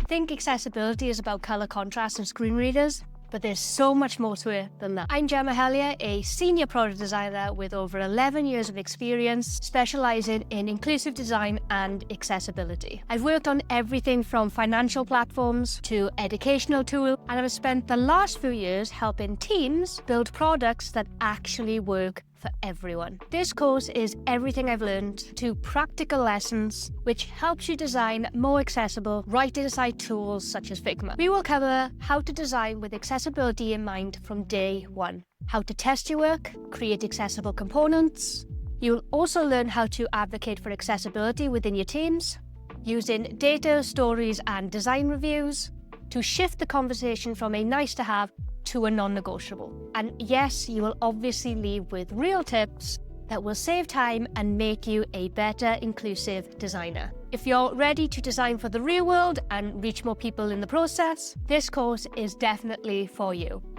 think accessibility is about color contrast and screen readers, but there's so much more to it than that. I'm Gemma Helyer, a senior product designer with over 11 years of experience specializing in inclusive design and accessibility. I've worked on everything from financial platforms to educational tools, and I've spent the last few years helping teams build products that actually work for everyone. This course is everything I've learned to practical lessons which helps you design more accessible right-inside tools such as Figma. We will cover how to design with accessibility in mind from day one, how to test your work, create accessible components. You'll also learn how to advocate for accessibility within your teams, using data, stories, and design reviews to shift the conversation from a nice-to-have to a non-negotiable. And yes, you will obviously leave with real tips that will save time and make you a better inclusive designer. If you're ready to design for the real world and reach more people in the process, this course is definitely for you.